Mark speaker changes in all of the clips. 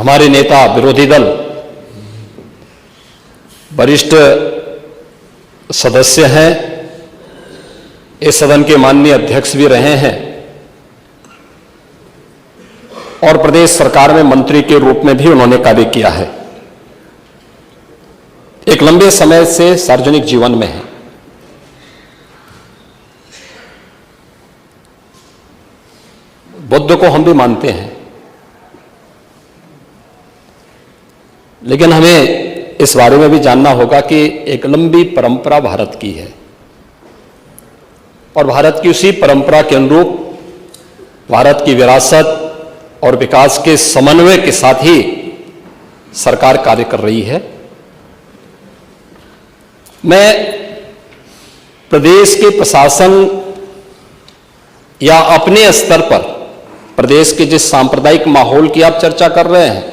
Speaker 1: हमारे नेता, विरोधी दल, वरिष्ठ सदस्य हैं, इस सदन के माननीय अध्यक्ष भी रहे हैं और प्रदेश सरकार में मंत्री के रूप में भी उन्होंने कार्य किया है। एक लंबे समय से सार्वजनिक जीवन में है। बुद्ध को हम भी मानते हैं, लेकिन हमें इस बारे में भी जानना होगा कि एक लंबी परंपरा भारत की है और भारत की उसी परंपरा के अनुरूप भारत की विरासत और विकास के समन्वय के साथ ही सरकार कार्य कर रही है। मैं प्रदेश के प्रशासन या अपने स्तर पर प्रदेश के जिस सांप्रदायिक माहौल की आप चर्चा कर रहे हैं,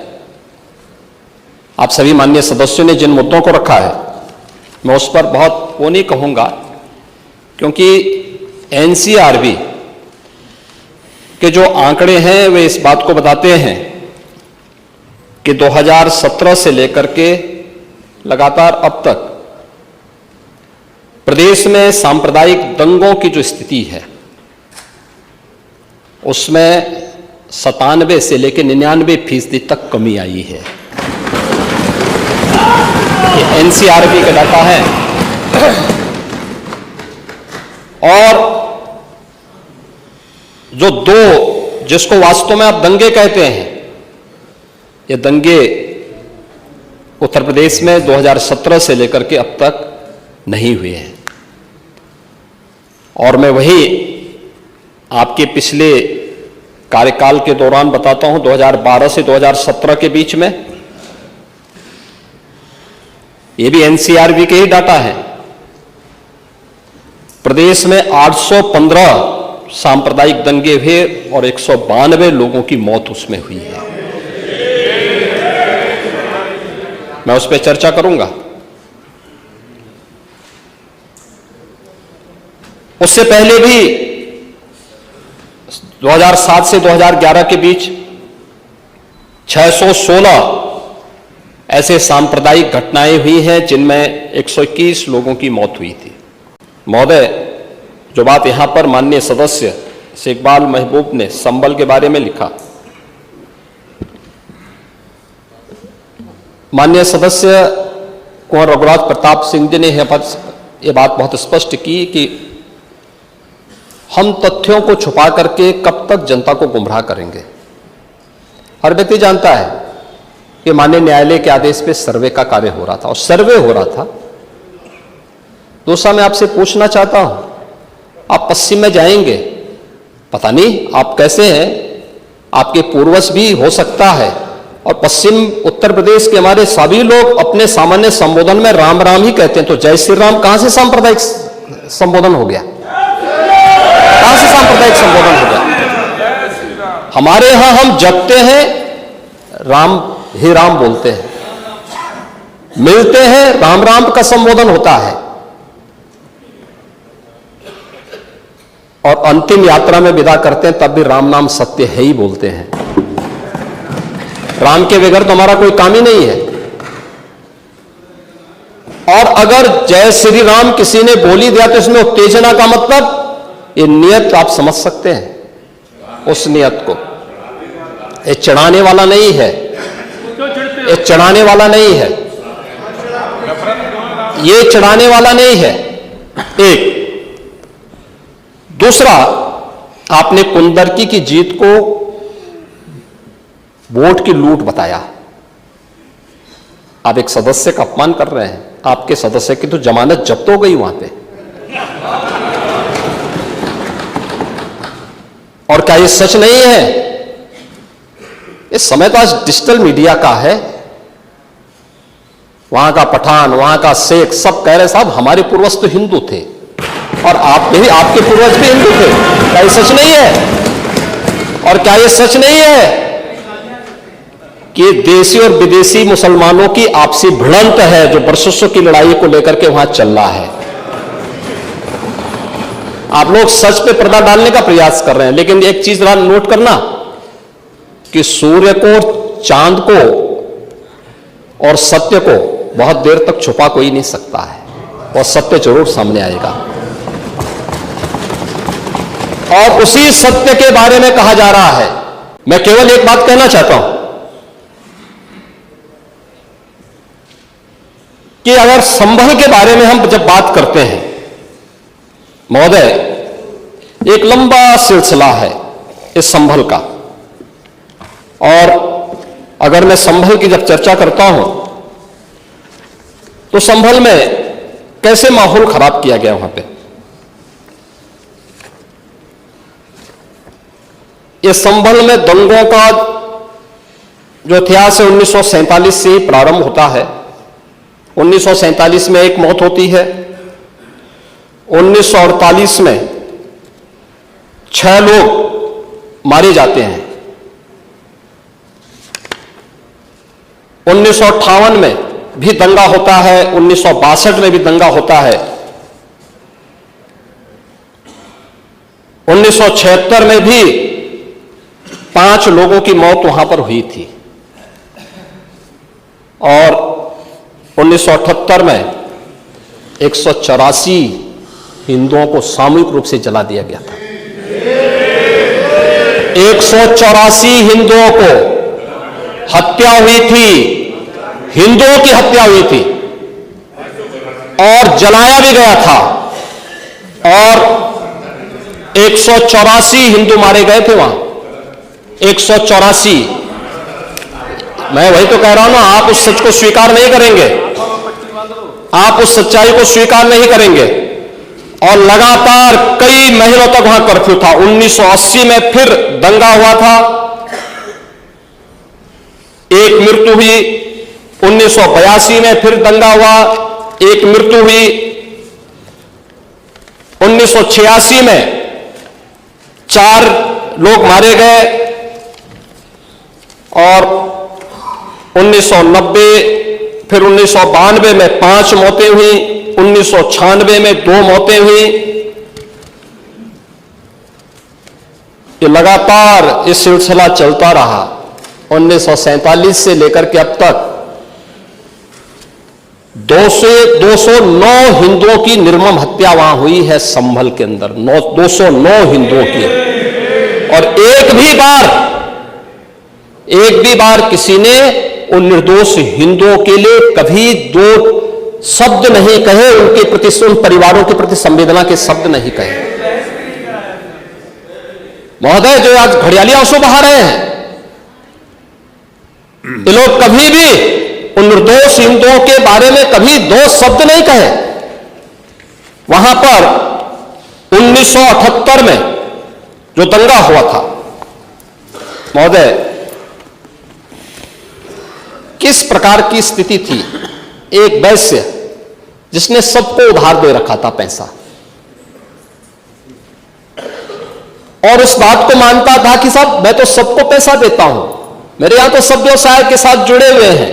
Speaker 1: आप सभी माननीय सदस्यों ने जिन मुद्दों को रखा है, मैं उस पर बहुत वो नहीं कहूंगा, क्योंकि एनसीआरबी के जो आंकड़े हैं वे इस बात को बताते हैं कि 2017 से लेकर के लगातार अब तक प्रदेश में सांप्रदायिक दंगों की जो स्थिति है उसमें 97 से लेकर 99% तक कमी आई है। ये एनसीआरबी का डाटा है। और जो दो, जिसको वास्तव में आप दंगे कहते हैं, ये दंगे उत्तर प्रदेश में 2017 से लेकर के अब तक नहीं हुए हैं। और मैं वही आपके पिछले कार्यकाल के दौरान बताता हूं, 2012 से 2017 के बीच में, ये भी एनसीआरबी के ही डाटा है, प्रदेश में 815 सांप्रदायिक दंगे हुए और 192 लोगों की मौत उसमें हुई है। मैं उस पर चर्चा करूंगा। उससे पहले भी 2007 से 2011 के बीच 616 ऐसे सांप्रदायिक घटनाएं हुई हैं जिनमें 121 लोगों की मौत हुई थी। महोदय, जो बात यहां पर माननीय सदस्य शेखबाल महबूब ने संबल के बारे में लिखा, माननीय सदस्य कुंवर रघुराज प्रताप सिंह जी ने यह बात बहुत स्पष्ट की कि हम तथ्यों को छुपा करके कब तक जनता को गुमराह करेंगे। हर व्यक्ति जानता है कि माननीय न्यायालय के आदेश पे सर्वे का कार्य हो रहा था और सर्वे हो रहा था। दूसरा, मैं आपसे पूछना चाहता हूं, आप पश्चिम में जाएंगे, पता नहीं आप कैसे हैं, आपके पूर्वज भी हो सकता है, और पश्चिम उत्तर प्रदेश के हमारे सभी लोग अपने सामान्य संबोधन में राम राम ही कहते हैं। तो जय श्री राम कहां से सांप्रदायिक संबोधन हो गया? कहां से सांप्रदायिक संबोधन हो गया? हमारे यहां हम जपते हैं, राम ही राम बोलते हैं, मिलते हैं, राम राम का संबोधन होता है, और अंतिम यात्रा में विदा करते हैं तब भी राम नाम सत्य है ही बोलते हैं। राम के बगैर तो हमारा कोई काम ही नहीं है। और अगर जय श्री राम किसी ने बोली दिया तो इसमें उत्तेजना का मतलब, ये नियत आप समझ सकते हैं उस नियत को। ये चढ़ाने वाला नहीं है, ये चढ़ाने वाला नहीं है, ये चढ़ाने वाला नहीं है। एक दूसरा, आपने कुंदरकी की जीत को वोट की लूट बताया। आप एक सदस्य का अपमान कर रहे हैं। आपके सदस्य की तो जमानत जब्त हो गई वहां पे। और क्या ये सच नहीं है? इस समय तो आज डिजिटल मीडिया का है। वहां का पठान, वहां का शेख सब कह रहे साहब हमारे पूर्वज तो हिंदू थे और आप भी, आपके पूर्वज भी हिंदू थे। क्या ये सच नहीं है? और क्या ये सच नहीं है कि देशी और विदेशी मुसलमानों की आपसी भिड़ंत है जो वर्षों की लड़ाई को लेकर के वहां चल रहा है? आप लोग सच पे पर्दा डालने का प्रयास कर रहे हैं, लेकिन एक चीज नोट करना कि सूर्य को चांद को और सत्य को बहुत देर तक छुपा कोई नहीं सकता है, और सत्य जरूर सामने आएगा। और उसी सत्य के बारे में कहा जा रहा है। मैं केवल एक बात कहना चाहता हूं कि अगर संभल के बारे में हम जब बात करते हैं महोदय, एक लंबा सिलसिला है इस संभल का, और अगर मैं संभल की जब चर्चा करता हूं तो संभल में कैसे माहौल खराब किया गया वहां पे। ये संभल में दंगों का जो इतिहास है 1947 से ही प्रारंभ होता है। 1947 में एक मौत होती है, 1948 में 6 लोग मारे जाते हैं, 1958 में भी दंगा होता है, 1962 में भी दंगा होता है, 1976 में भी 5 लोगों की मौत वहां पर हुई थी, और 1978 में 184 हिंदुओं को सामूहिक रूप से जला दिया गया था। 184 हिंदुओं को हत्या हुई थी, हिंदुओं की हत्या हुई थी, और जलाया भी गया था, और 184 हिंदू मारे गए थे वहां। 184। मैं वही तो कह रहा हूं ना, आप उस सच को स्वीकार नहीं करेंगे, आप उस सच्चाई को स्वीकार नहीं करेंगे। और लगातार कई महीनों तक वहां कर्फ्यू था। 1980 में फिर दंगा हुआ था, एक मृत्यु हुई। 1982 में फिर दंगा हुआ, एक मृत्यु हुई। 1986 में 4 लोग मारे गए, और 1990 फिर 1992 में 5 मौतें हुई, 1996 में 2 मौतें हुई। ये लगातार ये सिलसिला चलता रहा। 1947 से लेकर के अब तक 209 हिंदुओं की निर्मम हत्या वहां हुई है संभल के अंदर, 209 हिंदुओं की। और एक भी बार किसी ने उन निर्दोष हिंदुओं के लिए कभी 2 शब्द नहीं कहे, उनके प्रति, उन परिवारों के प्रति संवेदना के शब्द नहीं कहे। महोदय, जो आज घड़ियाली आंसू बहा रहे हैं, ये लोग कभी भी उन निर्दोष हिंदुओं के बारे में कभी 2 शब्द नहीं कहे। वहां पर 1978 में जो दंगा हुआ था महोदय, किस प्रकार की स्थिति थी। एक वैश्य जिसने सबको उधार दे रखा था पैसा, और उस बात को मानता था कि साहब मैं तो सबको पैसा देता हूं, मेरे यहां तो सब व्यवसाय के साथ जुड़े हुए हैं।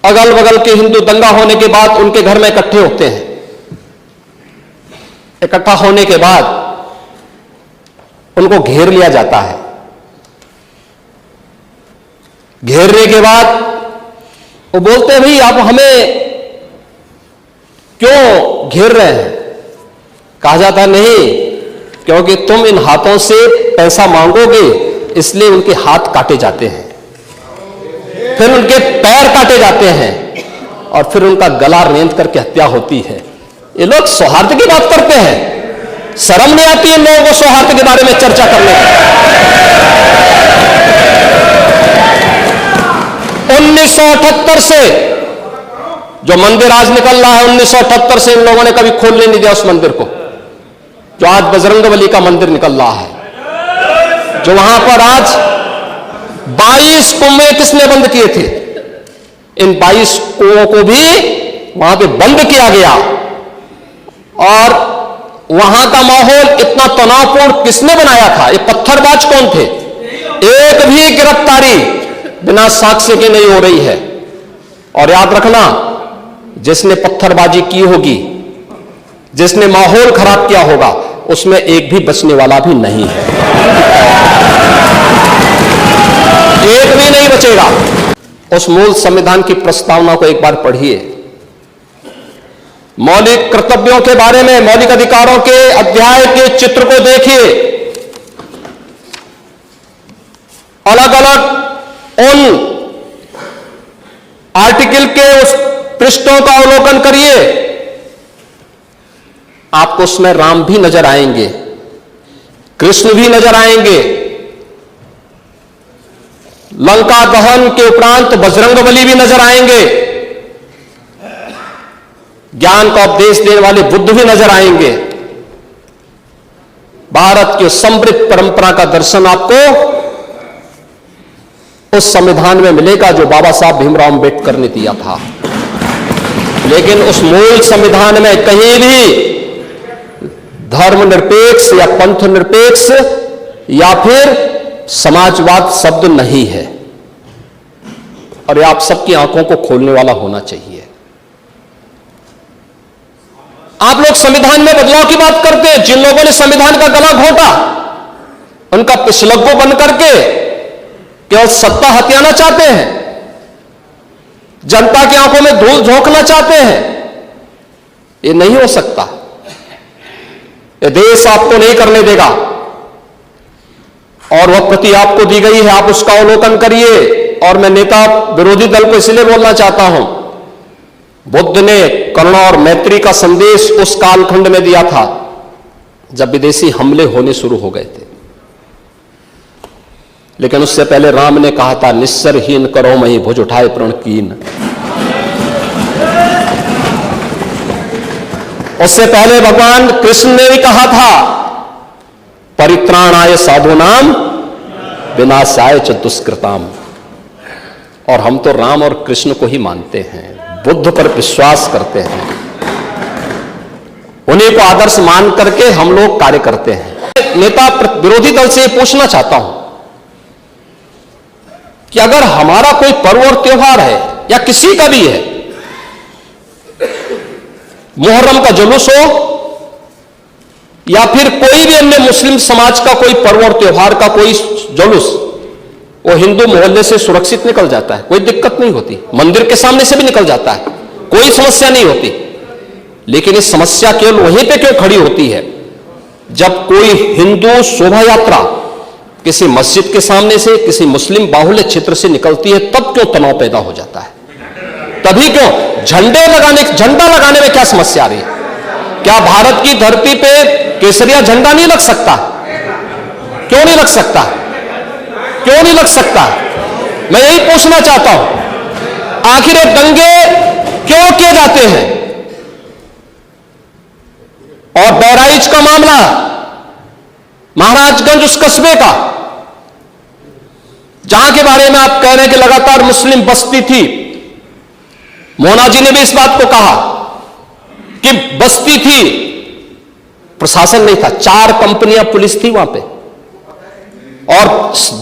Speaker 1: अगल बगल के हिंदू दंगा होने के बाद उनके घर में इकट्ठे होते हैं। इकट्ठा होने के बाद उनको घेर लिया जाता है। घेरने के बाद वो बोलते हैं, भाई आप हमें क्यों घेर रहे हैं। कहा जाता नहीं, क्योंकि तुम इन हाथों से पैसा मांगोगे, इसलिए उनके हाथ काटे जाते हैं, फिर उनके पैर काटे जाते हैं, और फिर उनका गला रेंध करके हत्या होती है। ये लोग सौहार्द की बात करते हैं, शर्म नहीं आती इन लोगों को सौहार्द के बारे में चर्चा करने की। 1978 से जो मंदिर आज निकल रहा है, 1978 से इन लोगों ने कभी खोलने नहीं दिया उस मंदिर को, जो आज बजरंगबली का मंदिर निकल रहा है, जो वहां पर आज 22 कुएं किसने बंद किए थे। इन 22 कुओं को भी वहां पे बंद किया गया, और वहां का माहौल इतना तनावपूर्ण किसने बनाया था। ये पत्थरबाज कौन थे। एक भी गिरफ्तारी बिना साक्ष्य के नहीं हो रही है। और याद रखना, जिसने पत्थरबाजी की होगी, जिसने माहौल खराब किया होगा, उसमें एक भी बचने वाला भी नहीं है। कोई नहीं बचेगा। उस मूल संविधान की प्रस्तावना को एक बार पढ़िए। मौलिक कर्तव्यों के बारे में, मौलिक अधिकारों के अध्याय के चित्र को देखिए। अलग अलग उन आर्टिकल के उस पृष्ठों का अवलोकन करिए, आपको उसमें राम भी नजर आएंगे, कृष्ण भी नजर आएंगे। लंका दहन के उपरांत बजरंगबली भी नजर आएंगे, ज्ञान का उपदेश देने वाले बुद्ध भी नजर आएंगे। भारत की समृद्ध परंपरा का दर्शन आपको उस संविधान में मिलेगा जो बाबा साहब भीमराव अंबेडकर ने दिया था। लेकिन उस मूल संविधान में कहीं भी धर्मनिरपेक्ष या पंथ निरपेक्ष या फिर समाजवाद शब्द नहीं है, और यह आप सबकी आंखों को खोलने वाला होना चाहिए। आप लोग संविधान में बदलाव की बात करते हैं। जिन लोगों ने संविधान का गला घोटा, उनका पिछलग्गू बन करके केवल सत्ता हथियाना चाहते हैं, जनता की आंखों में धूल झोंकना चाहते हैं। ये नहीं हो सकता। ये देश आपको नहीं करने देगा, और वह प्रति आपको दी गई है, आप उसका अवलोकन करिए। और मैं नेता विरोधी दल को इसलिए बोलना चाहता हूं, बुद्ध ने करुणा और मैत्री का संदेश उस कालखंड में दिया था जब विदेशी हमले होने शुरू हो गए थे। लेकिन उससे पहले राम ने कहा था, निस्सरहीन करो मही भुज उठाए प्रण कीन। उससे पहले भगवान कृष्ण ने भी कहा था, परित्राणाय साधूनाम विनाशाय च दुष्कृताम। और हम तो राम और कृष्ण को ही मानते हैं, बुद्ध पर विश्वास करते हैं, उन्हीं को आदर्श मान करके हम लोग कार्य करते हैं। नेता विरोधी दल से पूछना चाहता हूं कि अगर हमारा कोई पर्व और त्योहार है या किसी का भी है, मुहर्रम का जुलूस हो या फिर कोई भी अन्य मुस्लिम समाज का कोई पर्व और त्योहार का कोई जुलूस, वो हिंदू मोहल्ले से सुरक्षित निकल जाता है, कोई दिक्कत नहीं होती। मंदिर के सामने से भी निकल जाता है, कोई समस्या नहीं होती। लेकिन ये समस्या केवल वहीं पे क्यों खड़ी होती है जब कोई हिंदू शोभा यात्रा किसी मस्जिद के सामने से, किसी मुस्लिम बाहुल्य क्षेत्र से निकलती है, तब क्यों तनाव पैदा हो जाता है? तभी क्यों झंडा लगाने में क्या समस्या आ रही है? क्या भारत की धरती पे केसरिया झंडा नहीं लग सकता? क्यों नहीं लग सकता? क्यों नहीं लग सकता? मैं यही पूछना चाहता हूं, आखिर ये दंगे क्यों किए जाते हैं? और बहराइच का मामला, महाराजगंज उस कस्बे का, जहां के बारे में आप कह रहे हैं कि लगातार मुस्लिम बस्ती थी, मोना जी ने भी इस बात को कहा कि बस्ती थी, प्रशासन नहीं था, 4 कंपनियां पुलिस थी वहां पे, और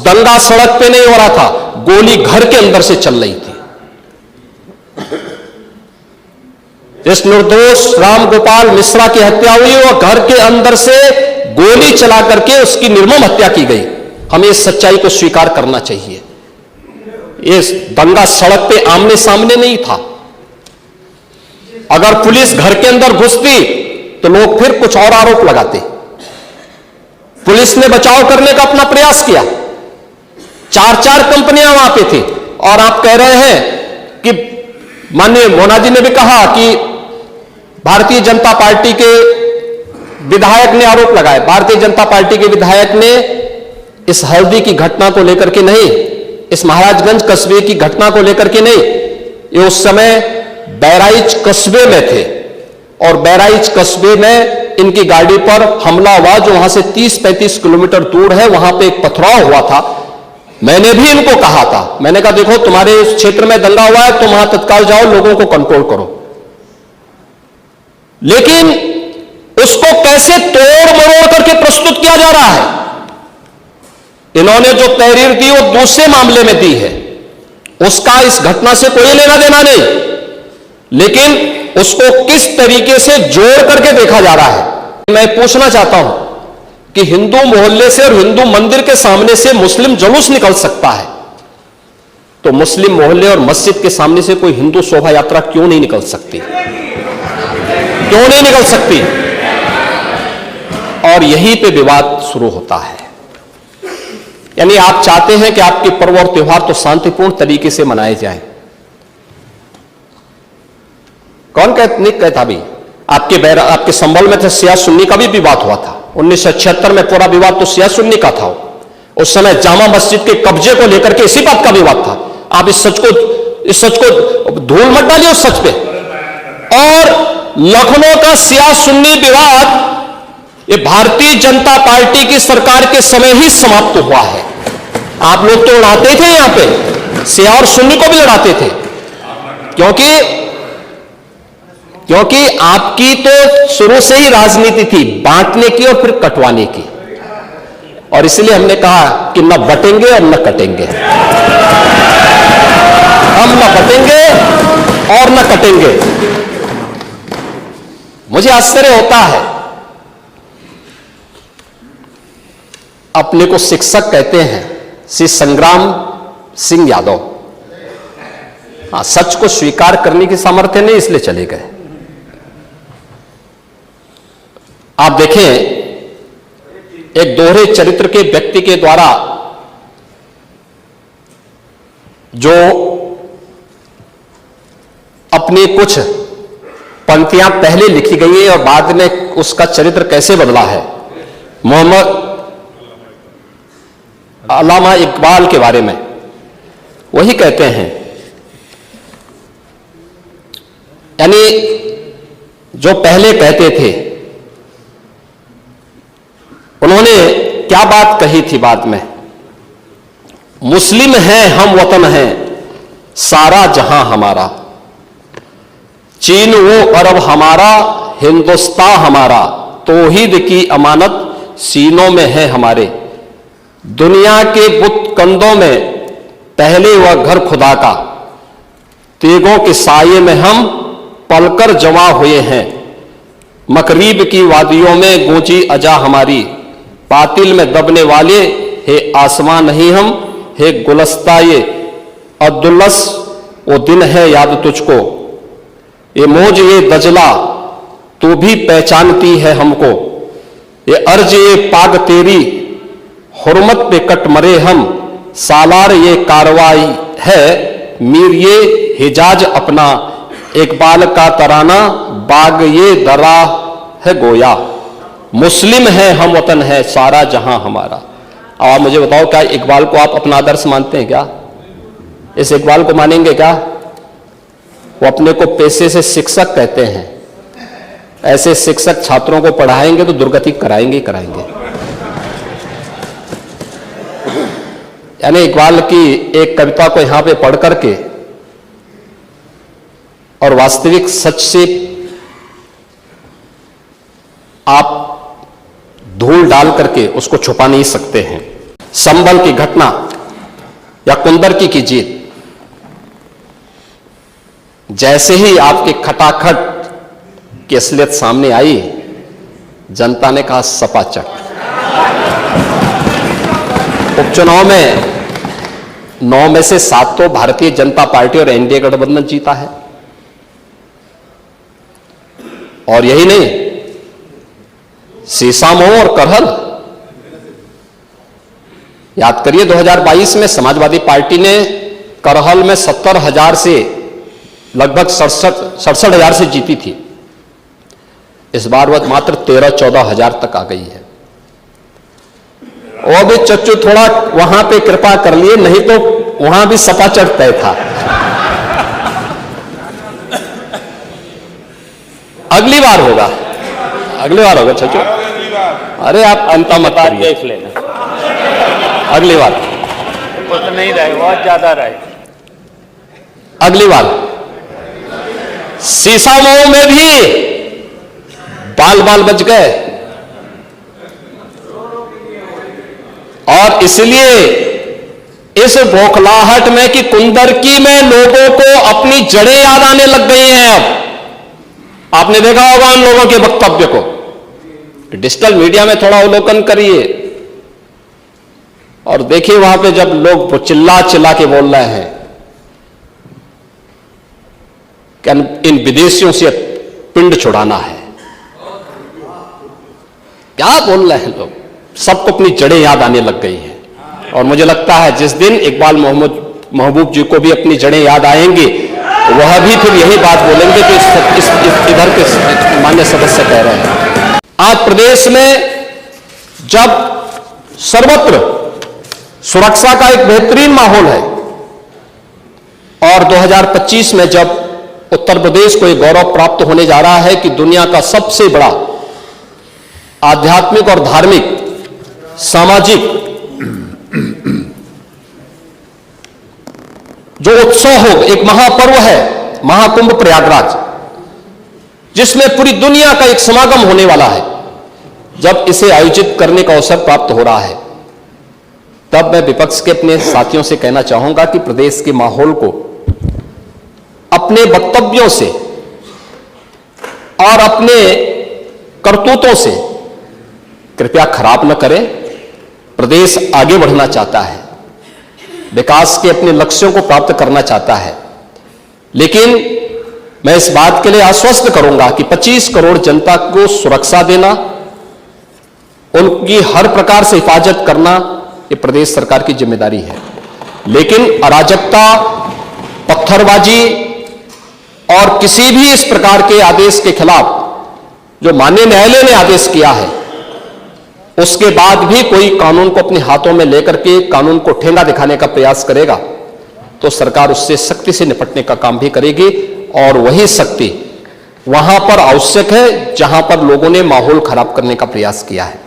Speaker 1: दंगा सड़क पे नहीं हो रहा था, गोली घर के अंदर से चल रही थी। इस निर्दोष राम गोपाल मिश्रा की हत्या हुई और घर के अंदर से गोली चला करके उसकी निर्मम हत्या की गई। हमें इस सच्चाई को स्वीकार करना चाहिए। ये दंगा सड़क पे आमने सामने नहीं था। अगर पुलिस घर के अंदर घुसती तो लोग फिर कुछ और आरोप लगाते। पुलिस ने बचाव करने का अपना प्रयास किया, 4 कंपनियां वहां पे थी, और आप कह रहे हैं कि माननीय मोना जी ने भी कहा कि भारतीय जनता पार्टी के विधायक ने आरोप लगाए। भारतीय जनता पार्टी के विधायक ने इस हल्दी की घटना को लेकर के नहीं, इस महाराजगंज कस्बे की घटना को लेकर के नहीं, ये उस समय बहराइच कस्बे में थे, और बहराइच कस्बे में इनकी गाड़ी पर हमला हुआ, जो वहां से 30-35 किलोमीटर दूर है। वहां पे एक पथराव हुआ था। मैंने भी इनको कहा था, मैंने कहा देखो तुम्हारे इस क्षेत्र में दंगा हुआ है, तुम वहां तत्काल जाओ, लोगों को कंट्रोल करो। लेकिन उसको कैसे तोड़ मरोड़ करके प्रस्तुत किया जा रहा है? इन्होंने जो तहरीर दी वो दूसरे मामले में दी है, उसका इस घटना से कोई लेना देना नहीं, लेकिन उसको किस तरीके से जोड़ करके देखा जा रहा है। मैं पूछना चाहता हूं कि हिंदू मोहल्ले से और हिंदू मंदिर के सामने से मुस्लिम जुलूस निकल सकता है, तो मुस्लिम मोहल्ले और मस्जिद के सामने से कोई हिंदू शोभा यात्रा क्यों नहीं निकल सकती? क्यों नहीं निकल सकती? और यहीं पे विवाद शुरू होता है। यानी आप चाहते हैं कि आपके पर्व और त्योहार तो शांतिपूर्ण तरीके से मनाए जाएं। कौन नहीं कहता भी? आपके संबल में तो शिया सुन्नी का भी विवाद हुआ था। 1976 में पूरा विवाद तो शिया सुन्नी का था। उस समय जामा मस्जिद के कब्जे को लेकर के इसी बात का विवाद था। आप इस सच को धूल मत डालिए उस सच पे। और लखनऊ का शिया सुन्नी विवाद ये भारतीय जनता पार्टी की सरकार के समय ही समाप्त हुआ है। आप लोग तो लड़ाते थे, यहां पे शिया और सुन्नी को भी लड़ाते थे, क्योंकि आपकी तो शुरू से ही राजनीति थी बांटने की और फिर कटवाने की। और इसलिए हमने कहा कि न बटेंगे और न कटेंगे। हम न बटेंगे और न कटेंगे। मुझे आश्चर्य होता है, अपने को शिक्षक कहते हैं श्री संग्राम सिंह यादव। हाँ, सच को स्वीकार करने की सामर्थ्य नहीं, इसलिए चले गए। आप देखें, एक दोहरे चरित्र के व्यक्ति के द्वारा जो अपनी कुछ पंक्तियां पहले लिखी गई है और बाद में उसका चरित्र कैसे बदला है। मोहम्मद अल्लामा इकबाल के बारे में वही कहते हैं, यानी जो पहले कहते थे उन्होंने क्या बात कही थी बाद में? मुस्लिम हैं हम, वतन हैं सारा जहां हमारा, चीन वो अरब हमारा, हिंदुस्तान हमारा, तौहीद की अमानत सीनों में है हमारे। दुनिया के बुत कंदों में पहले वह घर खुदा का, तेगों के साये में हम पलकर जमा हुए हैं। मकरीब की वादियों में गूंजी अजा हमारी, बातिल में दबने वाले हे आसमां नहीं हम, हे गुलस्ता ये अब्दुल्लस वो दिन है याद तुझको, ये मौज ये दजला तू भी पहचानती है हमको, ये अर्ज ये पाग तेरी हुर्मत पे कट मरे हम, सालार ये कार्रवाई है मीर ये हिजाज अपना, इकबाल का तराना बाग ये दरा है गोया। मुस्लिम है हम, वतन है सारा जहां हमारा। अब आप मुझे बताओ, क्या इकबाल को आप अपना आदर्श मानते हैं क्या? इस इकबाल को मानेंगे क्या? वो अपने को पेशे से शिक्षक कहते हैं। ऐसे शिक्षक छात्रों को पढ़ाएंगे तो दुर्गति कराएंगे ही कराएंगे। यानी इकबाल की एक कविता को यहां पे पढ़ करके और वास्तविक सच से आप धूल डाल करके उसको छुपा नहीं सकते हैं। संबल की घटना या कुंदरकी की जीत, जैसे ही आपके खटाखट की असलियत सामने आई, जनता ने कहा सपाचक। उपचुनाव में 9 में से 7 तो भारतीय जनता पार्टी और एनडीए गठबंधन जीता है। और यही नहीं, सीसामऊ और करहल, याद करिए 2022 में समाजवादी पार्टी ने करहल में 70,000 से लगभग 67,000 से जीती थी। इस बार वह मात्र 13-14 हजार तक आ गई है। वो भी चच्चू थोड़ा वहां पे कृपा कर लिए, नहीं तो वहां भी सपा चढ़ता था। अगली बार होगा, अगली बार होगा चच्चू। अरे आप चिंता मत करिए, अगली बार
Speaker 2: कुछ नहीं रहे, बहुत ज्यादा रहे।
Speaker 1: अगली बार सीसामऊ में भी बाल बाल बच गए। और इसलिए इस बौखलाहट में कि कुंदरकी में लोगों को अपनी जड़ें याद आने लग गई हैं। अब आपने देखा होगा उन लोगों के वक्तव्य को, डिजिटल मीडिया में थोड़ा अवलोकन करिए और देखिए वहां पे जब लोग चिल्ला चिल्ला के बोल रहे हैं कि इन विदेशियों से पिंड छुड़ाना है। क्या बोल रहे हैं लोग, सबको अपनी जड़ें याद आने लग गई हैं। और मुझे लगता है जिस दिन इकबाल महबूब जी को भी अपनी जड़ें याद आएंगी, वह भी फिर यही बात बोलेंगे जो इधर के मान्य सदस्य कह रहे हैं। आज प्रदेश में जब सर्वत्र सुरक्षा का एक बेहतरीन माहौल है और 2025 में जब उत्तर प्रदेश को एक गौरव प्राप्त होने जा रहा है कि दुनिया का सबसे बड़ा आध्यात्मिक और धार्मिक सामाजिक जो उत्सव हो, एक महापर्व है महाकुंभ प्रयागराज, जिसमें पूरी दुनिया का एक समागम होने वाला है, जब इसे आयोजित करने का अवसर प्राप्त हो रहा है, तब मैं विपक्ष के अपने साथियों से कहना चाहूंगा कि प्रदेश के माहौल को अपने वक्तव्यों से और अपने करतूतों से कृपया खराब न करें। प्रदेश आगे बढ़ना चाहता है, विकास के अपने लक्ष्यों को प्राप्त करना चाहता है, लेकिन मैं इस बात के लिए आश्वस्त करूंगा कि 25 करोड़ जनता को सुरक्षा देना, उनकी हर प्रकार से हिफाजत करना, ये प्रदेश सरकार की जिम्मेदारी है। लेकिन अराजकता, पत्थरबाजी और किसी भी इस प्रकार के आदेश के खिलाफ जो माननीय न्यायालय ने आदेश किया है, उसके बाद भी कोई कानून को अपने हाथों में लेकर के कानून को ठेंगा दिखाने का प्रयास करेगा, तो सरकार उससे सख्ती से निपटने का काम भी करेगी। और वही सख्ती वहां पर आवश्यक है जहां पर लोगों ने माहौल खराब करने का प्रयास किया है।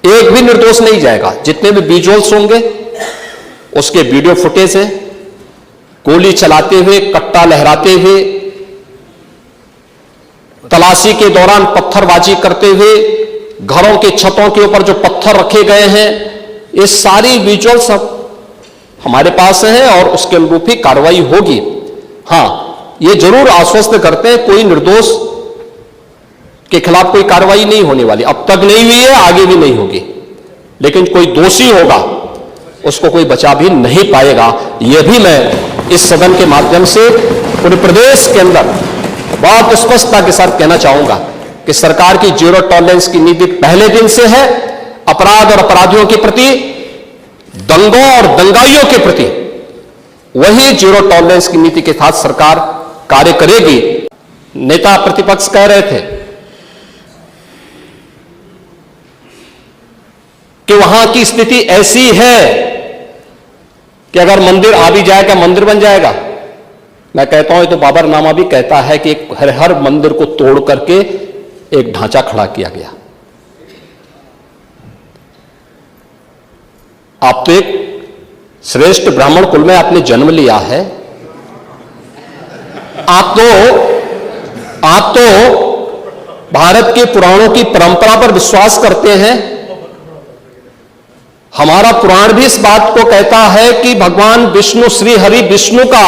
Speaker 1: एक भी निर्दोष नहीं जाएगा। जितने भी विजुअल्स होंगे, उसके वीडियो फुटेज है, गोली चलाते हुए, कट्टा लहराते हुए, तलाशी के दौरान पत्थरबाजी करते हुए, घरों के छतों के ऊपर जो पत्थर रखे गए हैं, ये सारी विजुअल्स हमारे पास हैं और उसके अनुरूप ही कार्रवाई होगी। हां, ये जरूर आश्वस्त करते हैं कोई निर्दोष के खिलाफ कोई कार्रवाई नहीं होने वाली, अब तक नहीं हुई है, आगे भी नहीं होगी। लेकिन कोई दोषी होगा, उसको कोई बचा भी नहीं पाएगा। यह भी मैं इस सदन के माध्यम से पूरे प्रदेश के अंदर बहुत स्पष्टता के साथ कहना चाहूंगा कि सरकार की जीरो टॉलरेंस की नीति पहले दिन से है। अपराध और अपराधियों के प्रति, दंगों और दंगाइयों के प्रति वही जीरो टॉलरेंस की नीति के साथ सरकार कार्य करेगी। नेता प्रतिपक्ष कह रहे थे कि वहां की स्थिति ऐसी है कि अगर मंदिर आ भी जाएगा, मंदिर बन जाएगा। मैं कहता हूं, तो बाबरनामा भी कहता है कि हर मंदिर को तोड़ करके एक ढांचा खड़ा किया गया। आप तो एक श्रेष्ठ ब्राह्मण कुल में आपने जन्म लिया है, आप तो भारत के पुराणों की परंपरा पर विश्वास करते हैं। हमारा पुराण भी इस बात को कहता है कि भगवान विष्णु, श्री हरि विष्णु का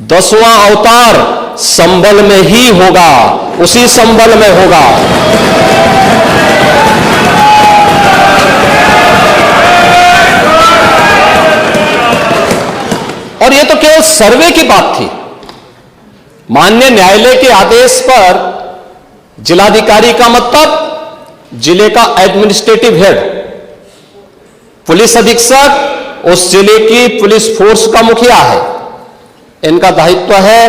Speaker 1: 10वां अवतार संबल में ही होगा, उसी संबल में होगा। और यह तो केवल सर्वे की बात थी। माननीय न्यायालय के आदेश पर जिलाधिकारी का मतलब जिले का एडमिनिस्ट्रेटिव हेड, पुलिस अधीक्षक उस जिले की पुलिस फोर्स का मुखिया है। इनका दायित्व है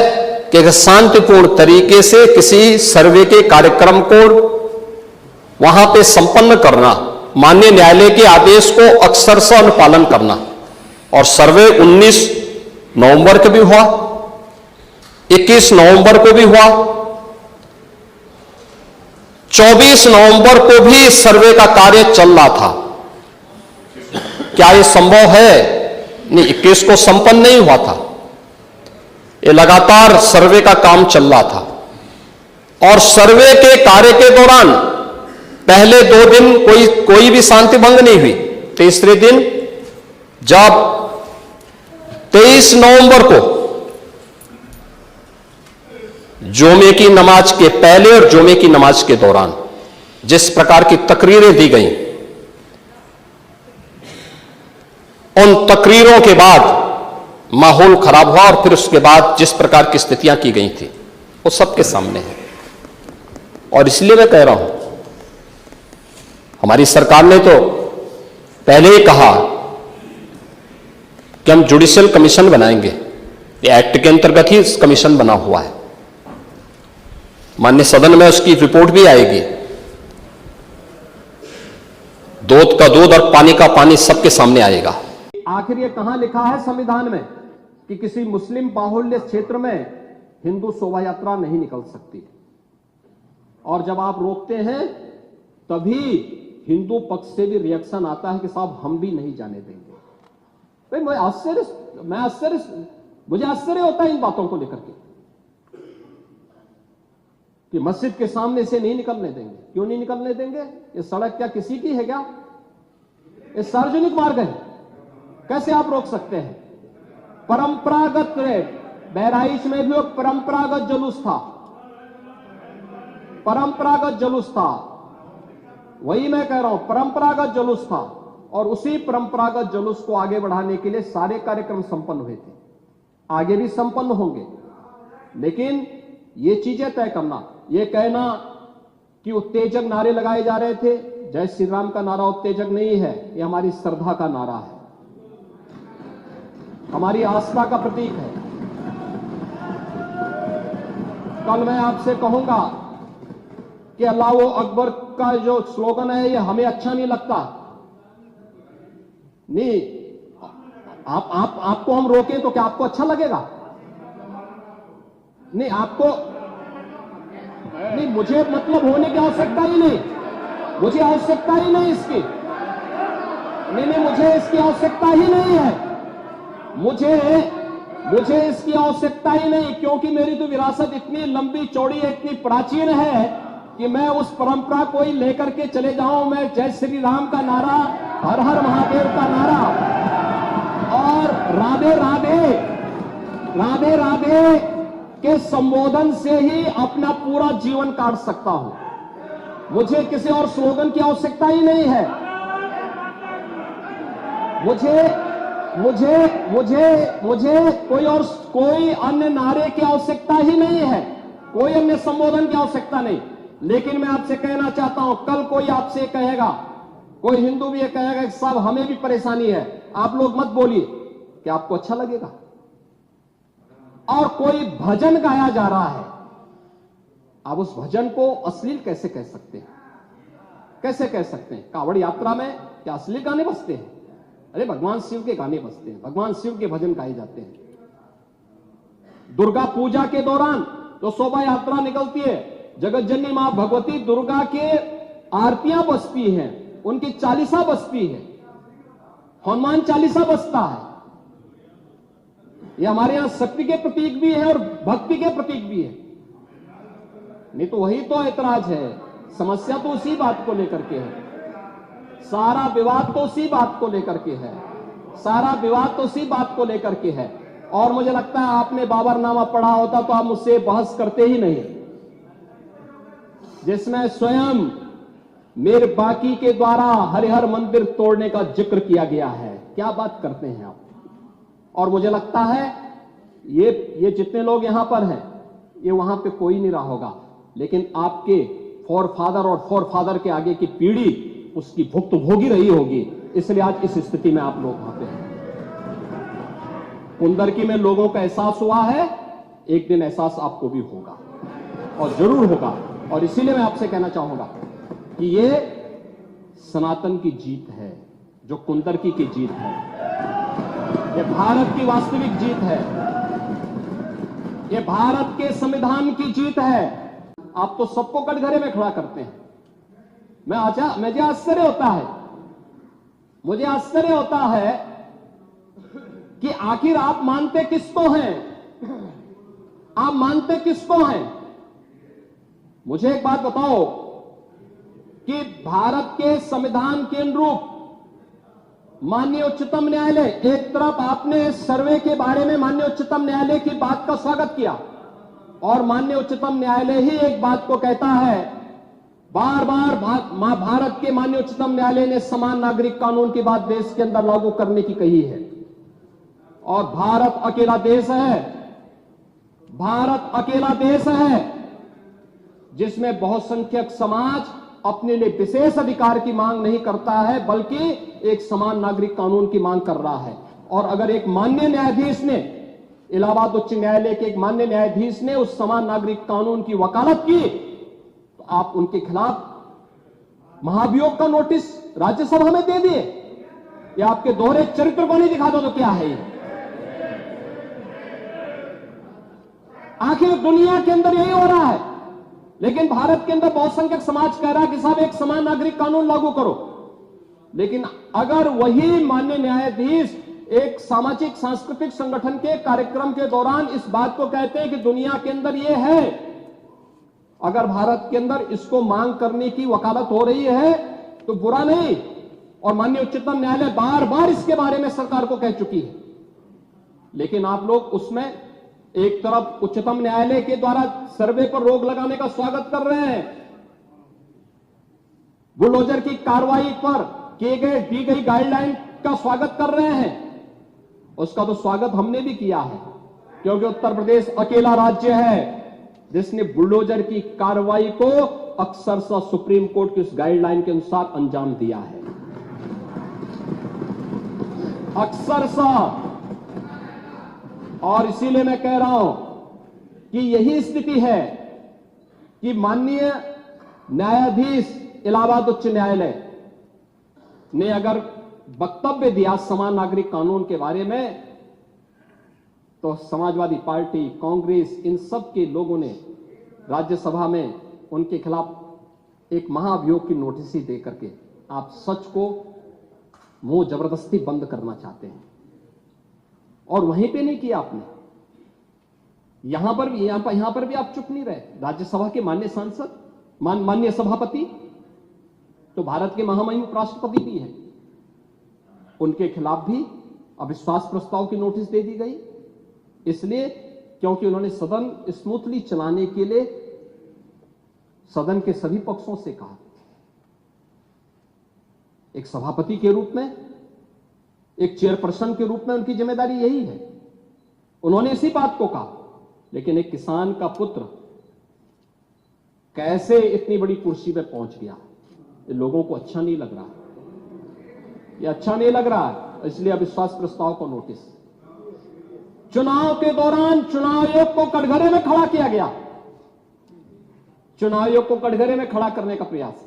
Speaker 1: कि शांतिपूर्ण तरीके से किसी सर्वे के कार्यक्रम को वहां पे संपन्न करना, माननीय न्यायालय के आदेश को अक्षरशः अनुपालन करना। और सर्वे 19 नवंबर को भी हुआ, 21 नवंबर को भी हुआ, 24 नवंबर को भी सर्वे का कार्य चल रहा था। क्या यह संभव है? नहीं, 21 को संपन्न नहीं हुआ था। ये लगातार सर्वे का काम चल रहा था और सर्वे के कार्य के दौरान पहले 2 दिन कोई भी शांति भंग नहीं हुई। तीसरे दिन जब 23 नवंबर को जुमे की नमाज के पहले और जुमे की नमाज के दौरान जिस प्रकार की तकरीरें दी गई, उन तकरीरों के बाद माहौल खराब हुआ और फिर उसके बाद जिस प्रकार की स्थितियां की गई थी वो सबके सामने है। और इसलिए मैं कह रहा हूं, हमारी सरकार ने तो पहले ही कहा कि हम जुडिशियल कमीशन बनाएंगे। ये एक्ट के अंतर्गत ही इस कमीशन बना हुआ है। माननीय सदन में उसकी रिपोर्ट भी आएगी। दूध का दूध और पानी का पानी सबके सामने आएगा।
Speaker 3: आखिर ये कहां लिखा है संविधान में कि किसी मुस्लिम बाहुल्य क्षेत्र में हिंदू शोभा यात्रा नहीं निकल सकती? और जब आप रोकते हैं तभी हिंदू पक्ष से भी रिएक्शन आता है कि साहब हम भी नहीं जाने देंगे। भाई मुझे आश्चर्य होता है इन बातों को लेकर के कि मस्जिद के सामने से नहीं निकलने देंगे। क्यों नहीं निकलने देंगे? ये सड़क क्या किसी की है क्या? ये सार्वजनिक मार्ग है, कैसे आप रोक सकते हैं? परंपरागत बहराइच में भी वो परंपरागत जुलूस था, परंपरागत जुलूस था। वही मैं कह रहा हूं, परंपरागत जुलूस था। और उसी परंपरागत जुलूस को आगे बढ़ाने के लिए सारे कार्यक्रम संपन्न हुए थे, आगे भी संपन्न होंगे। लेकिन ये चीजें तय करना, ये कहना कि उत्तेजक नारे लगाए जा रहे थे, जय श्री राम का नारा उत्तेजक नहीं है, ये हमारी श्रद्धा का नारा है, हमारी आस्था का प्रतीक है। कल मैं आपसे कहूंगा कि अल्लाह वो अकबर का जो स्लोगन है ये हमें अच्छा नहीं लगता। नहीं, आपको हम रोकें तो क्या आपको अच्छा लगेगा? नहीं, आपको नहीं, मुझे मतलब होने की आवश्यकता ही नहीं, मुझे आवश्यकता ही नहीं इसकी। नहीं, मुझे इसकी आवश्यकता ही नहीं है, मुझे इसकी आवश्यकता ही नहीं, क्योंकि मेरी तो विरासत इतनी लंबी चौड़ी है, इतनी प्राचीन है कि मैं उस परंपरा को ही लेकर के चले जाऊं। मैं जय श्री राम का नारा, हर हर महादेव का नारा और राधे राधे, राधे राधे के संबोधन से ही अपना पूरा जीवन काट सकता हूं। मुझे किसी और स्लोगन की आवश्यकता ही नहीं है। मुझे कोई अन्य नारे की आवश्यकता ही नहीं है, कोई अन्य संबोधन की आवश्यकता नहीं। लेकिन मैं आपसे कहना चाहता हूं, कल कोई आपसे कहेगा, कोई हिंदू भी ये कहेगा कि साहब हमें भी परेशानी है, आप लोग मत बोलिए, क्या आपको अच्छा लगेगा? और कोई भजन गाया जा रहा है, आप उस भजन को अश्लील कैसे कह सकते हैं? कैसे कह सकते हैं? कांवड़ यात्रा में क्या अश्लील गाने बजते हैं? अरे भगवान शिव के गाने बजते हैं, भगवान शिव के भजन गाए जाते हैं। दुर्गा पूजा के दौरान जो शोभा यात्रा निकलती है, जगत जननी मां भगवती दुर्गा के आरतियां बजती हैं, उनकी चालीसा बजती है, हनुमान चालीसा बजता है। ये हमारे यहां शक्ति के प्रतीक भी है और भक्ति के प्रतीक भी है। नहीं तो वही तो ऐतराज है, समस्या तो उसी बात को लेकर के है, सारा विवाद तो उसी बात को लेकर के है, सारा विवाद तो उसी बात को लेकर के है। और मुझे लगता है आपने बाबरनामा पढ़ा होता तो आप मुझसे बहस करते ही नहीं, जिसमें स्वयं मीर बाकी के द्वारा हरिहर मंदिर तोड़ने का जिक्र किया गया है। क्या बात करते हैं आप? और मुझे लगता है ये जितने लोग यहां पर हैं, ये वहां पे कोई नहीं रहा होगा, लेकिन आपके फोरफादर और फोरफादर के आगे की पीढ़ी उसकी भुक्त भोगी रही होगी, इसलिए आज इस स्थिति में आप लोग वहां पे हैं। कुंदरकी में लोगों का एहसास हुआ है, एक दिन एहसास आपको भी होगा और जरूर होगा। और इसीलिए मैं आपसे कहना चाहूंगा कि ये सनातन की जीत है, जो कुंदरकी की जीत है, ये भारत की वास्तविक जीत है, ये भारत के संविधान की जीत है। आप तो सबको कटघरे में खड़ा करते हैं। मुझे आश्चर्य होता है कि आखिर आप मानते किसको हैं? आप मानते किसको हैं? मुझे एक बात बताओ कि भारत के संविधान के अनुरूप माननीय उच्चतम न्यायालय, एक तरफ आपने सर्वे के बारे में माननीय उच्चतम न्यायालय की बात का स्वागत किया और माननीय उच्चतम न्यायालय ही एक बात को कहता है, बार बार भारत के माननीय उच्चतम न्यायालय ने समान नागरिक कानून की बात देश के अंदर लागू करने की कही है। और भारत अकेला देश है, भारत अकेला देश है जिसमें बहुसंख्यक समाज अपने लिए विशेष अधिकार की मांग नहीं करता है, बल्कि एक समान नागरिक कानून की मांग कर रहा है। और अगर एक माननीय न्यायाधीश ने, इलाहाबाद उच्च न्यायालय के एक माननीय न्यायाधीश ने उस समान नागरिक कानून की वकालत की, तो आप उनके खिलाफ महाभियोग का नोटिस राज्यसभा में दे दिए। ये आपके दोहरे चरित्र को नहीं दिखाता तो क्या है ये? आखिर दुनिया के अंदर यही हो रहा है, लेकिन भारत के अंदर बहुसंख्यक समाज कह रहा है कि साहब एक समान नागरिक कानून लागू करो। लेकिन अगर वही माननीय न्यायाधीश एक सामाजिक सांस्कृतिक संगठन के कार्यक्रम के दौरान इस बात को कहते हैं कि दुनिया के अंदर ये है, अगर भारत के अंदर इसको मांग करने की वकालत हो रही है तो बुरा नहीं। और माननीय उच्चतम न्यायालय बार बार इसके बारे में सरकार को कह चुकी है, लेकिन आप लोग उसमें एक तरफ उच्चतम न्यायालय के द्वारा सर्वे पर रोक लगाने का स्वागत कर रहे हैं, बुलडोजर की कार्रवाई पर दी गई गाइडलाइन का स्वागत कर रहे हैं। उसका तो स्वागत हमने भी किया है, क्योंकि उत्तर प्रदेश अकेला राज्य है जिसने बुलडोजर की कार्रवाई को अक्सरशः सुप्रीम कोर्ट की उस गाइडलाइन के अनुसार अंजाम दिया है, अक्सरशः। और इसीलिए मैं कह रहा हूं कि यही स्थिति है कि माननीय न्यायाधीश इलाहाबाद उच्च न्यायालय ने अगर वक्तव्य दिया समान नागरिक कानून के बारे में, तो समाजवादी पार्टी, कांग्रेस, इन सब के लोगों ने राज्यसभा में उनके खिलाफ एक महाअभियोग की नोटिस ही दे करके आप सच को मुंह जबरदस्ती बंद करना चाहते हैं। और वहीं पे नहीं किया आपने, यहां पर भी आप चुप नहीं रहे। राज्यसभा के माननीय सांसद, माननीय सभापति तो भारत के महामहिम उपराष्ट्रपति भी हैं, उनके खिलाफ भी अविश्वास प्रस्ताव की नोटिस दे दी गई, इसलिए क्योंकि उन्होंने सदन स्मूथली चलाने के लिए सदन के सभी पक्षों से कहा। एक सभापति के रूप में, एक चेयरपर्सन के रूप में उनकी जिम्मेदारी यही है, उन्होंने इसी बात को कहा। लेकिन एक किसान का पुत्र कैसे इतनी बड़ी कुर्सी पे पहुंच गया, ये लोगों को अच्छा नहीं लग रहा, ये अच्छा नहीं लग रहा है, इसलिए अविश्वास प्रस्ताव को नोटिस। चुनाव के दौरान चुनाव आयोग को कटघरे में खड़ा किया गया, चुनाव आयोग को कटघरे में खड़ा करने का प्रयास,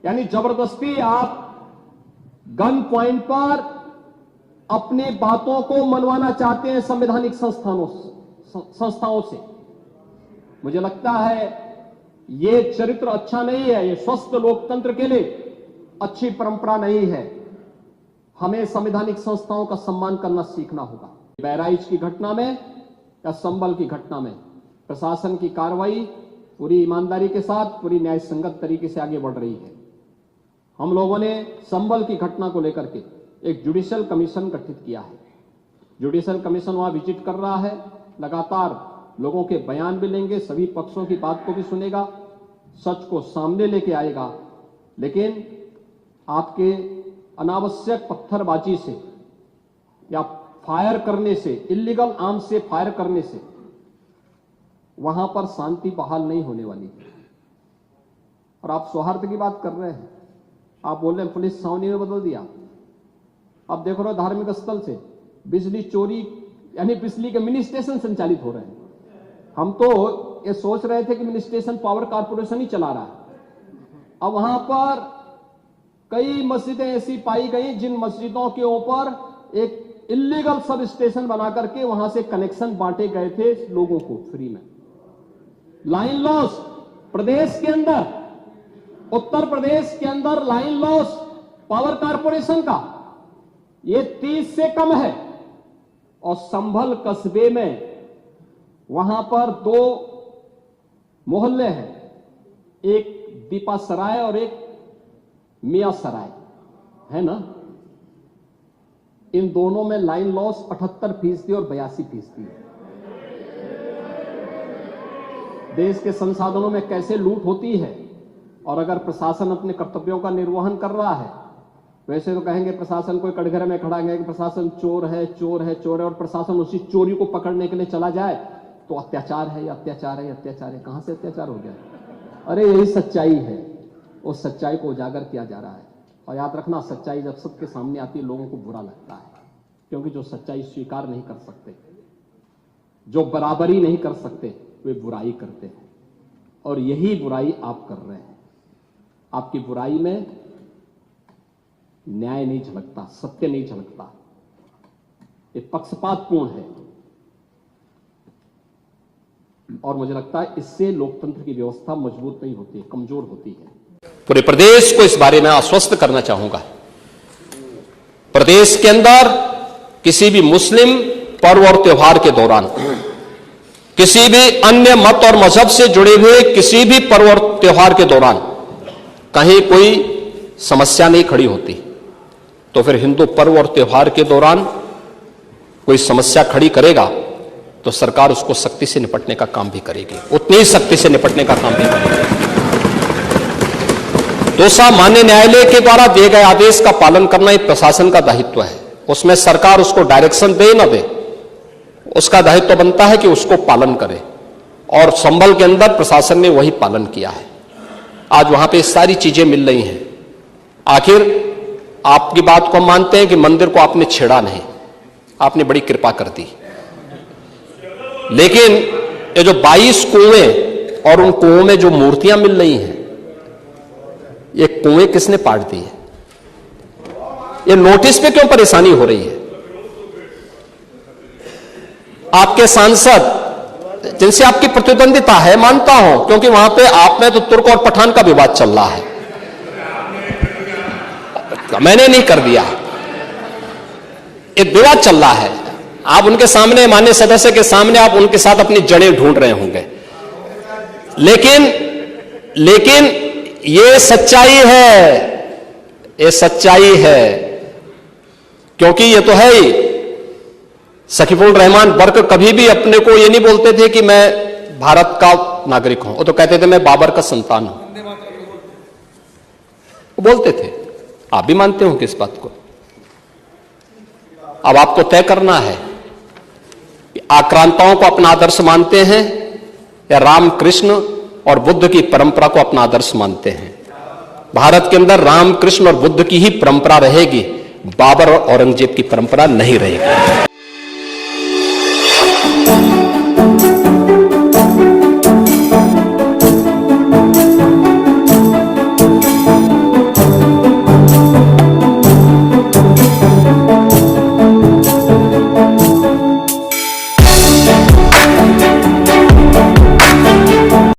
Speaker 3: यानी जबरदस्ती आप गन पॉइंट पर अपनी बातों को मनवाना चाहते हैं संवैधानिक संस्थाओं से। मुझे लगता है यह चरित्र अच्छा नहीं है, यह स्वस्थ लोकतंत्र के लिए अच्छी परंपरा नहीं है। हमें संवैधानिक संस्थाओं का सम्मान करना सीखना होगा। बहराइच की घटना में या संभल की घटना में प्रशासन की कार्रवाई पूरी ईमानदारी के साथ, पूरी न्याय संगत तरीके से आगे बढ़ रही है। हम लोगों ने संभल की घटना को लेकर के एक जुडिशियल कमीशन गठित किया है। जुडिशियल कमीशन वहां विजिट कर रहा है, लगातार लोगों के बयान भी लेंगे, सभी पक्षों की बात को भी सुनेगा, सच को सामने लेके आएगा। लेकिन आपके अनावश्यक पत्थरबाजी से या फायर करने से, इल्लीगल आर्म्स से फायर करने से वहां पर शांति बहाल नहीं होने वाली है। और आप सौहार्द की बात कर रहे हैं, आप बोल रहे हैं पुलिस छावनी में बदल दिया। अब देख रहे हो धार्मिक स्थल से बिजली चोरी, यानी बिजली के मिनी स्टेशन संचालित हो रहे हैं। हम तो ये सोच रहे थे कि मिनी स्टेशन पावर कारपोरेशन ही चला रहा है। अब वहां पर कई मस्जिदें ऐसी पाई गई जिन मस्जिदों के ऊपर एक इल्लीगल सब स्टेशन बना करके वहां से कनेक्शन बांटे गए थे लोगों को फ्री में। लाइन लॉस प्रदेश के अंदर, उत्तर प्रदेश के अंदर लाइन लॉस पावर कारपोरेशन का ये 30 से कम है। और संभल कस्बे में वहां पर 2 मोहल्ले हैं, एक दीपा सराय और एक मियां सराय है ना। इन दोनों में लाइन लॉस 78% और 82% है। देश के संसाधनों में कैसे लूट होती है, और अगर प्रशासन अपने कर्तव्यों का निर्वहन कर रहा है वैसे तो कहेंगे प्रशासन कोई कटघरे में खड़ा है कि प्रशासन चोर है चोर है चोर है, और प्रशासन उसी चोरी को पकड़ने के लिए चला जाए तो अत्याचार है, अत्याचार है, अत्याचार है। कहां से अत्याचार हो गया? अरे यही सच्चाई है, उस सच्चाई को उजागर किया जा रहा है। और याद रखना, सच्चाई जब सबके सामने आती है लोगों को बुरा लगता है, क्योंकि जो सच्चाई स्वीकार नहीं कर सकते, जो बराबरी नहीं कर सकते, वे बुराई करते हैं। और यही बुराई आप कर रहे हैं। आपकी बुराई में न्याय नहीं झलकता, सत्य नहीं झलकता, ये पक्षपातपूर्ण है। और मुझे लगता है इससे लोकतंत्र की व्यवस्था मजबूत नहीं होती है, कमजोर होती है।
Speaker 1: पूरे प्रदेश को इस बारे में आश्वस्त करना चाहूंगा, प्रदेश के अंदर किसी भी मुस्लिम पर्व और त्योहार के दौरान, किसी भी अन्य मत और मजहब से जुड़े हुए किसी भी पर्व और त्योहार के दौरान कहीं कोई समस्या नहीं खड़ी होती, तो फिर हिंदू पर्व और त्योहार के दौरान कोई समस्या खड़ी करेगा तो सरकार उसको सख्ती से निपटने का काम भी करेगी, उतनी ही सख्ती से निपटने का काम भी करेगी। दूसरा, माननीय न्यायालय के द्वारा दिए गए आदेश का पालन करना एक प्रशासन का दायित्व है। उसमें सरकार उसको डायरेक्शन दे न दे, उसका दायित्व बनता है कि उसको पालन करे, और संभल के अंदर प्रशासन ने वही पालन किया है। आज वहां पे सारी चीजें मिल रही हैं। आखिर आपकी बात को हम मानते हैं कि मंदिर को आपने छेड़ा नहीं, आपने बड़ी कृपा कर दी, लेकिन ये जो 22 कुएं और उन कुओं में जो मूर्तियां मिल रही हैं, ये कुएं किसने पाट दी है? ये नोटिस पे क्यों परेशानी हो रही है? आपके सांसद जिनसे आपकी प्रतिद्वंदिता है, मानता हूं, क्योंकि वहां पे आप में तो तुर्क और पठान का विवाद चल रहा है, मैंने नहीं कर दिया, एक विवाद चल रहा है। आप उनके सामने, माननीय सदस्य के सामने, आप उनके साथ अपनी जड़ें ढूंढ रहे होंगे, लेकिन ये सच्चाई है, ये सच्चाई है, क्योंकि ये तो है ही। सकीफुल रहमान बर्क कभी भी अपने को ये नहीं बोलते थे कि मैं भारत का नागरिक हूं, वो तो कहते थे मैं बाबर का संतान हूं, वो बोलते थे। आप भी मानते हो कि इस बात को? अब आपको तय करना है कि आक्रांताओं को अपना आदर्श मानते हैं या रामकृष्ण और बुद्ध की परंपरा को अपना आदर्श मानते हैं। भारत के अंदर रामकृष्ण और बुद्ध की ही परंपरा रहेगी, बाबर और औरंगजेब की परंपरा नहीं रहेगी।